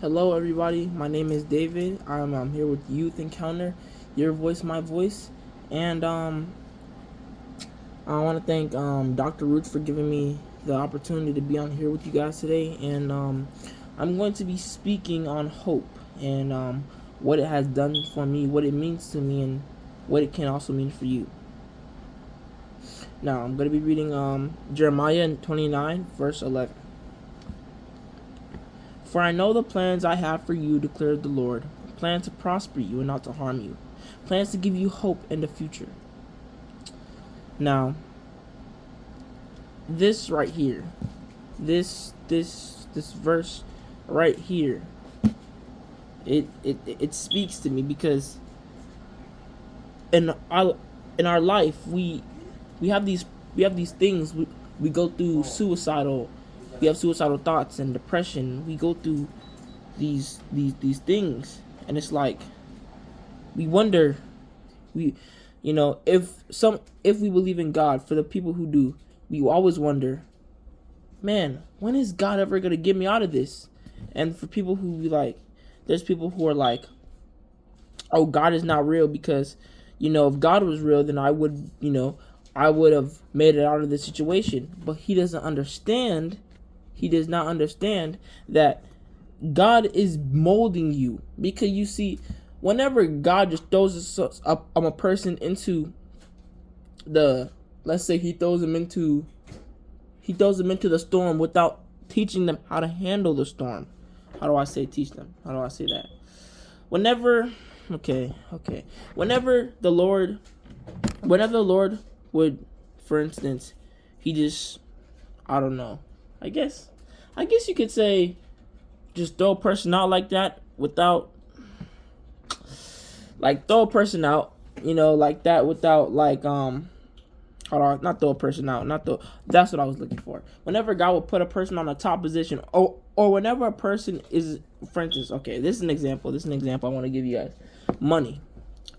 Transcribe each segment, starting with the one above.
Hello, everybody. My name is David. I'm here with Youth Encounter, your voice, my voice, and I want to thank Dr. Roots for giving me the opportunity to be on here with you guys today. And I'm going to be speaking on hope and what it has done for me, what it means to me, and what it can also mean for you. Now, I'm going to be reading Jeremiah 29, verse 11. For I know the plans I have for you, declared the Lord, plans to prosper you and not to harm you, plans to give you hope in the future. Now, this right here, this verse right here, it speaks to me because in our life we have these things. We go through we have suicidal thoughts and depression. We go through these things, and it's like we wonder, if we believe in God. For the people who do, we always wonder, man, when is God ever gonna get me out of this? And for people who be like, there's people who are like, oh, God is not real, because if God was real, then I would have made it out of this situation. But he doesn't understand. He does not understand that God is molding you, because you see, whenever God just throws a person into let's say he throws them into the storm without teaching them how to handle the storm. How do I say teach them? How do I say that? Whenever the Lord would, for instance, he just, I don't know, I guess you could say, just throw a person out like that without, like, throw a person out, like that without, like, not throw a person out, that's what I was looking for. Whenever God would put a person on a top position, or whenever a person is, for instance, okay, this is an example I want to give you guys. Money.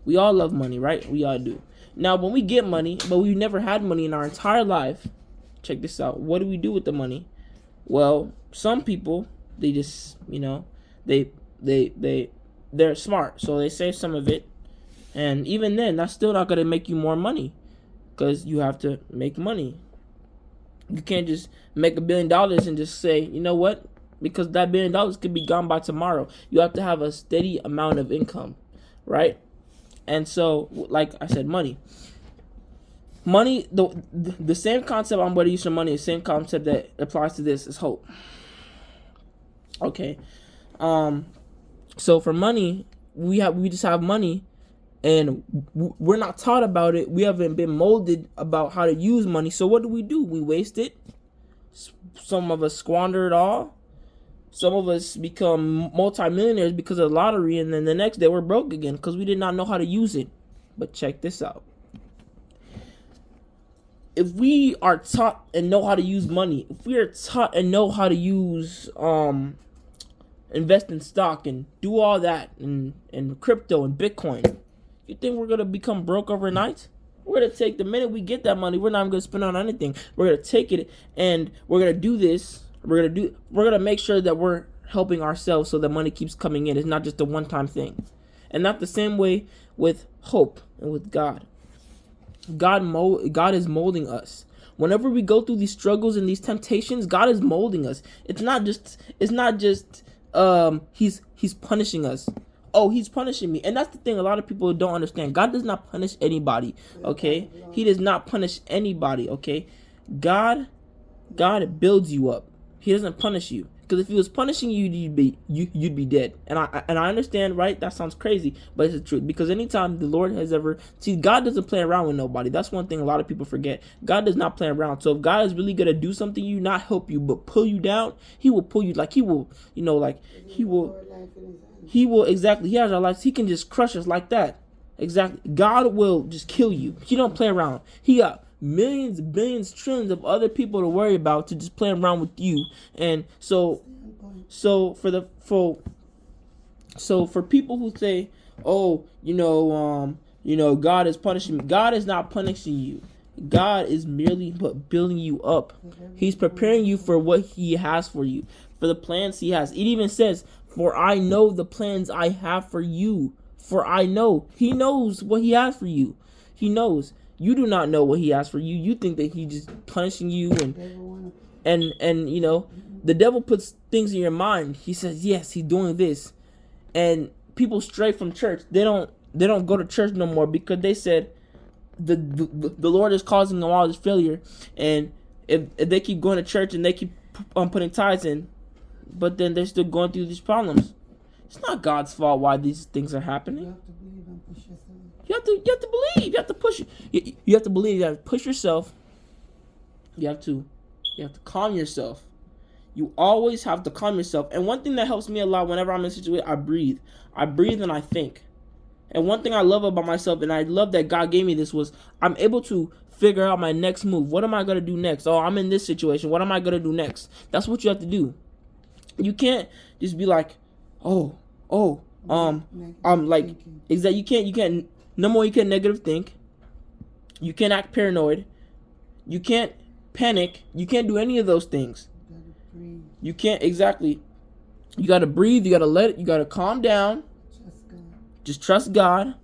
We all love money, right? We all do. Now, when we get money, but we've never had money in our entire life, check this out. What do we do with the money? Well, some people, they just, they're smart, so they save some of it, and even then, that's still not going to make you more money, because you have to make money. You can't just make $1 billion and just say, you know what, because that $1 billion could be gone by tomorrow. You have to have a steady amount of income, right? And so, like I said, money, the same concept I'm going to use for money, the same concept that applies to this is hope. Okay, so for money, we just have money, and we're not taught about it. We haven't been molded about how to use money. So what do? We waste it. Some of us squander it all. Some of us become multimillionaires because of the lottery, and then the next day we're broke again because we did not know how to use it. But check this out. If we are taught and know how to use money, if we are taught and know how to use invest in stock and do all that and crypto and Bitcoin, you think we're gonna become broke overnight? We're gonna take, the minute we get that money, we're not even gonna spend on anything. We're gonna take it and we're gonna do this. We're gonna make sure that we're helping ourselves so that money keeps coming in. It's not just a one-time thing. And not the same way with hope and with God. God is molding us. Whenever we go through these struggles and these temptations, God is molding us. It's not just he's punishing us. Oh, he's punishing me. And that's the thing a lot of people don't understand. God does not punish anybody, okay? He does not punish anybody, okay? God builds you up. He doesn't punish you. Because if he was punishing you, you'd be dead. And I understand, right? That sounds crazy, but it's the truth. Because anytime the Lord has ever... See, God doesn't play around with nobody. That's one thing a lot of people forget. God does not play around. So if God is really going to do something, you not help you, but pull you down, he will pull you. Like, he will, he will, exactly. He has our lives. He can just crush us like that. Exactly. God will just kill you. He don't play around. He got millions, billions, trillions of other people to worry about to just play around with you. And so for people who say, oh, God is punishing me. God is not punishing you. God is merely building you up. He's preparing you for what he has for you, for the plans he has. It even says, For I know the plans I have for you. For I know. He knows what he has for you. He knows. You do not know what he has for you. You think that he's just punishing you and you know, the devil puts things in your mind. He says, yes, he's doing this. And people stray from church. They don't go to church no more because they said the Lord is causing them all this failure. And if they keep going to church and they keep putting tithes in, but then they're still going through these problems. It's not God's fault why these things are happening. You have to believe and push yourself. You have to believe. You have to push. You have to believe. You have to push yourself. You have to calm yourself. You always have to calm yourself. And one thing that helps me a lot whenever I'm in a situation, I breathe. I breathe and I think. And one thing I love about myself, and I love that God gave me this, was I'm able to figure out my next move. What am I going to do next? Oh, I'm in this situation. What am I going to do next? That's what you have to do. You can't just be like, like, is that you can't, no more you can't negative think. You can't act paranoid. You can't panic. You can't do any of those things. You can't, exactly. You got to breathe. You got to you got to calm down. Just trust God.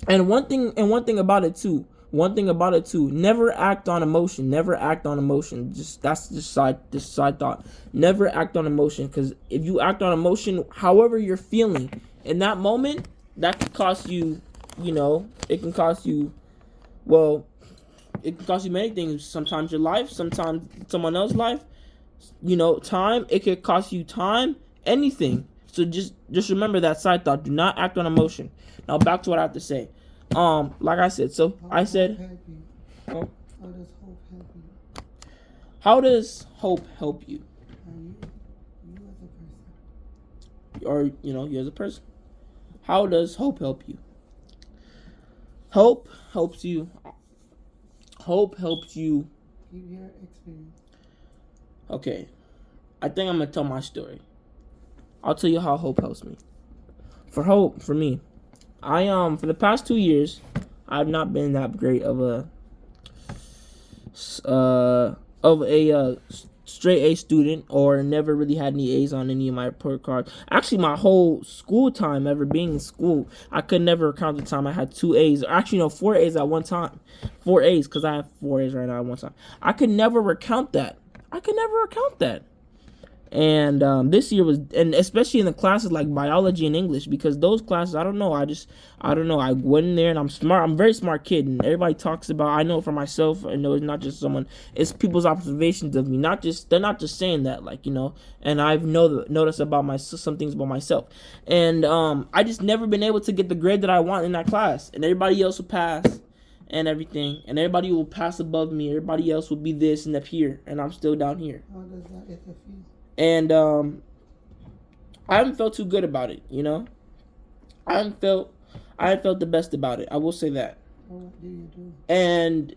And one thing about it too, never act on emotion. That's just side thought. Never act on emotion, because if you act on emotion, however you're feeling in that moment, that could cost you, it can cost you many things. Sometimes your life, sometimes someone else's life, time. It could cost you time, anything. So just remember that side thought. Do not act on emotion. Now back to what I have to say. Like I said, how does hope help you? Or, you as a person. How does hope help you? Hope helps you. Hope helps you. Give your experience. Okay. I think I'm going to tell my story. I'll tell you how hope helps me. For me, I for the past 2 years, I've not been that great of a straight A student, or never really had any A's on any of my report cards. Actually, my whole school time, ever being in school, I could never count the time I had 2 A's. Actually, no, 4 A's at one time. 4 A's, because I have 4 A's right now at one time. I could never recount that. And this year was, and especially in the classes like biology and English, because those classes, I don't know. I went in there, and I'm smart. I'm a very smart kid, and everybody talks about, I know for myself, I know it's not just someone, it's people's observations of me. They're not just saying that, and I've noticed about some things about myself. And I just never been able to get the grade that I want in that class, and everybody else will pass and everything, and everybody will pass above me. Everybody else will be this and up here, and I'm still down here. How does that make you feel? And I haven't felt too good about it, I haven't felt the best about it. I will say that. Well, what do you do? And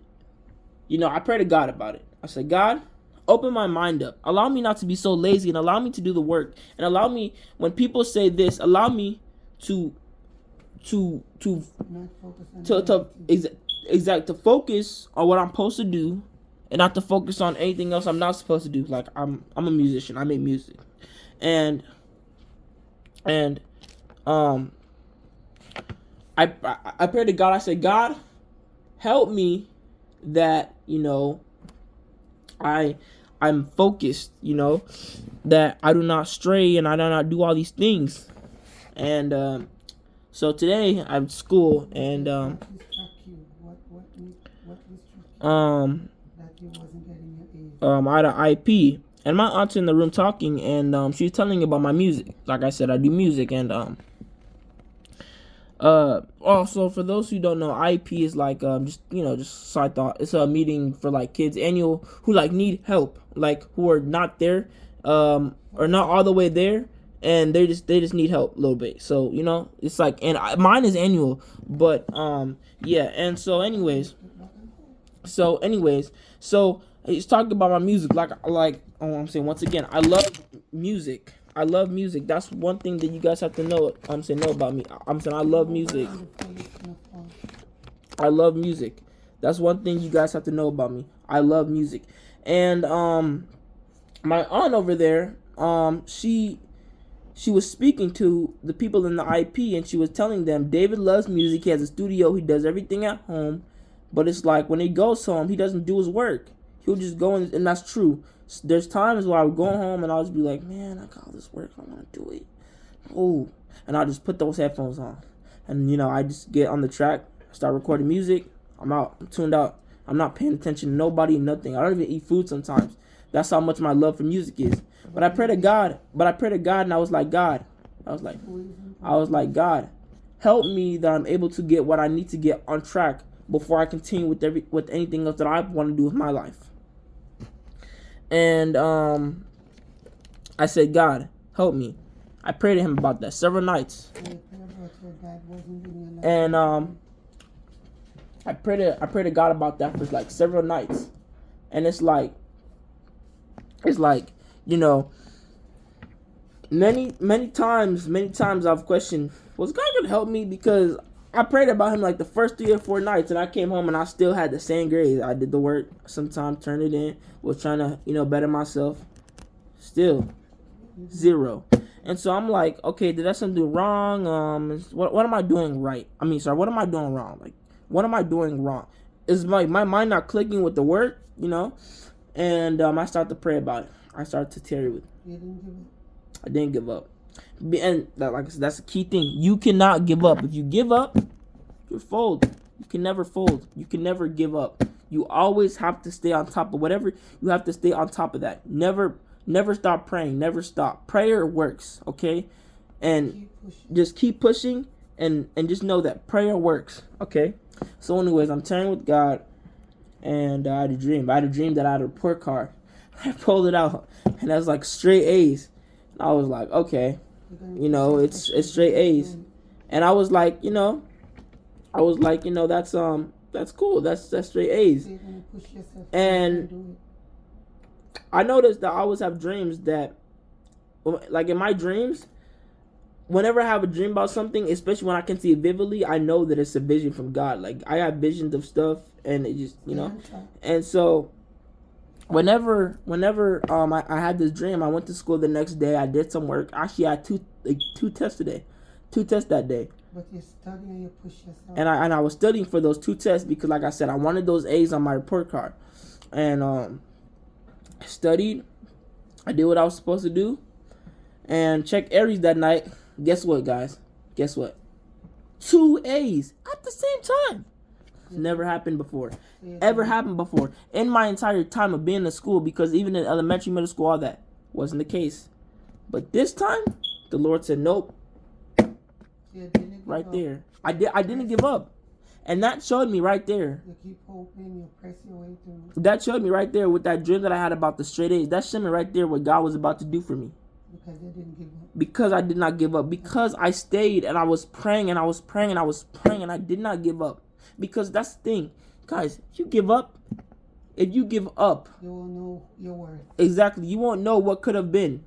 I pray to God about it. I said, God, open my mind up. Allow me not to be so lazy, and allow me to do the work. And allow me, when people say this, allow me to Not focus on to focus on what I'm supposed to do, and not to focus on anything else I'm not supposed to do. Like, I'm a musician. I make music. And I pray to God. I said, God, help me that, I'm focused, that I do not stray and I do not do all these things. And so today I'm at school, and What you wasn't getting your A's? I had an IP, and my aunt's in the room talking, and she's telling me about my music. Like I said, I do music, and also for those who don't know, IP is like just side thought. It's a meeting for like kids annual who need help, who are not there, or not all the way there, and they just need help a little bit. So it's like, and mine is annual, but yeah. And so anyways, he's talking about my music. I'm saying, once again, I love music. That's one thing that you guys have to know. Know about me. I love music. That's one thing you guys have to know about me. I love music. And my aunt over there, she she was speaking to the people in the IP, and she was telling them David loves music. He has a studio. He does everything at home, but it's like when he goes home, he doesn't do his work. He'll just go and that's true. There's times where I would go home and I'll just be like, man, I got all this work. I want to do it. Oh, and I'll just put those headphones on, and I just get on the track, start recording music. I'm out. I'm tuned out. I'm not paying attention to nobody, nothing. I don't even eat food sometimes. That's how much my love for music is. But I pray to God. And I was like, God, God, help me that I'm able to get what I need to get on track before I continue with anything else that I want to do with my life. And I said, God, help me. I prayed to him about that several nights. And I prayed to God about that for like several nights. And it's like many times I've questioned, was God gonna help me? Because I prayed about him like the first 3 or 4 nights, and I came home and I still had the same grades. I did the work, sometimes turned it in, was trying to better myself, still 0. And so I'm like, okay, did I something wrong? What am I doing right? What am I doing wrong? Like, what am I doing wrong? Is my mind not clicking with the work? And I started to pray about it. I started to tarry with. I didn't give up. And like I said, that's the key thing. You cannot give up. If you give up, you fold. You can never fold. You can never give up. You always have to stay on top of whatever. You have to stay on top of that. Never stop praying. Never stop. Prayer works, okay? And just keep pushing and just know that prayer works, okay? So anyways, I'm tarrying with God, and I had a dream. I had a dream that I had a report card. I pulled it out, and that was like straight A's. I was like, okay, it's straight A's. And I was like, that's cool. That's straight A's. And I noticed that I always have dreams that, like in my dreams, whenever I have a dream about something, especially when I can see it vividly, I know that it's a vision from God. Like, I have visions of stuff, and it just, and so whenever I had this dream, I went to school the next day. I did some work. Actually, I had two tests today, 2 tests that day. But you're studying, you push yourself. And I was studying for those 2 tests because, like I said, I wanted those A's on my report card. And I studied. I did what I was supposed to do. And checked Aries that night. Guess what, guys? Guess what? 2 A's at the same time. Never happened before. Ever happened before. In my entire time of being in school, because even in elementary, middle school, all that wasn't the case. But this time, the Lord said, nope. Right there. I didn't give up. And that showed me right there. You keep hoping, you press your way through. That showed me right there with that dream that I had about the straight A's. That showed me right there what God was about to do for me. Because you didn't give up. Because I did not give up. Because I stayed and I was praying and I was praying and I was praying and I did not give up. Because that's the thing. Guys, if you give up, you will know your worth. Exactly. You won't know what could have been.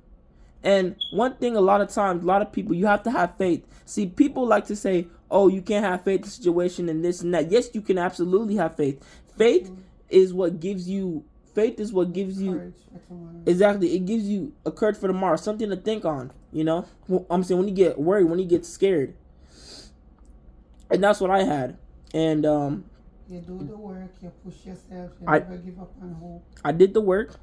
And one thing, a lot of times, a lot of people, you have to have faith. See, people like to say, oh, you can't have faith in the situation and this and that. Yes, you can absolutely have faith. Faith is what gives you Courage. Exactly. It gives you a courage for tomorrow, something to think on, I'm saying, when you get worried, when you get scared. And that's what I had. And you do the work, you push yourself, you never give up on hope. I did the work,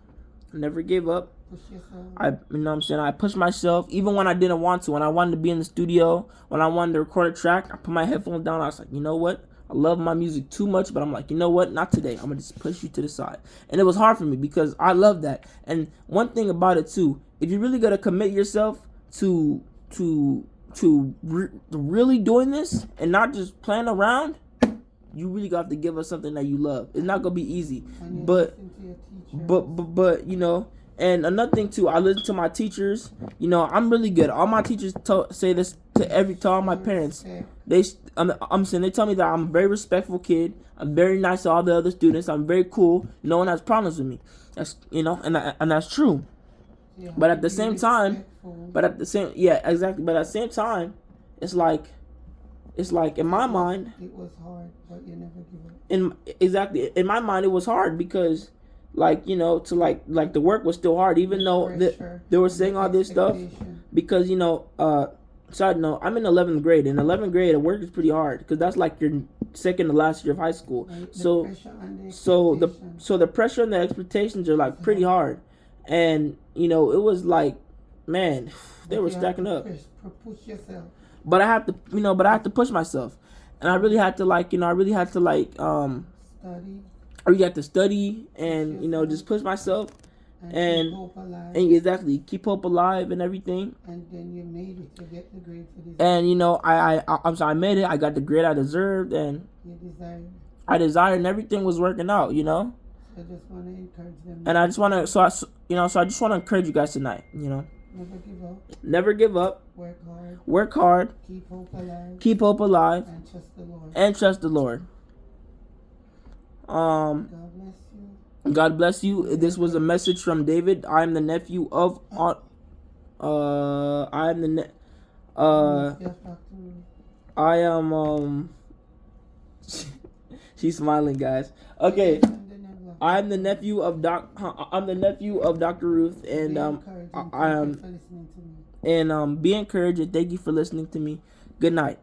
never gave up. Push yourself. I pushed myself, even when I didn't want to. When I wanted to be in the studio, when I wanted to record a track, I put my headphones down. I was like, you know what? I love my music too much, but I'm like, you know what? Not today. I'm gonna just push you to the side. And it was hard for me because I love that. And one thing about it too, if you're really gonna commit yourself to really doing this and not just playing around, you really got to give us something that you love. It's not gonna be easy, but and another thing too, I listen to my teachers. I'm really good. All my teachers say this to all my parents. They tell me that I'm a very respectful kid. I'm very nice to all the other students. I'm very cool. No one has problems with me. That's and that's true. Yeah, but at the same time, But at the same time, it's like in my mind, it was hard, but you never give up. In my mind, it was hard because, the work was still hard, even though they were saying all this stuff. because side note, I'm in 11th grade. In 11th grade, work is pretty hard because that's like your second to last year of high school. Like So the pressure and the so the expectation. so the pressure and the expectations are like pretty hard, and it was like, man, they But were you have stacking to up. push yourself. But I have to, but I have to push myself, and I really had to I really had to Study I really had to study and just push myself and and keep hope alive. and exactly keep hope alive and everything. And then you made it to get the grade for this. And I'm sorry, I made it. I got the grade I deserved, and You desire. I desired, and everything was working out. So I just want to encourage them. And I just want to, so I just want to encourage you guys tonight. Never give up. Never give up. Work hard. Work hard. Keep hope alive. Keep hope alive, And trust the Lord. and trust the Lord. God bless you. God bless you. This was a message from David. I am the nephew of I am the Yes, Dr. Ruth. I am she's smiling, guys. Okay. I'm the nephew of I'm the nephew of Dr. Ruth, and Be encouraged and thank you for listening to me. be encouraged, and thank you for listening to me. Good night.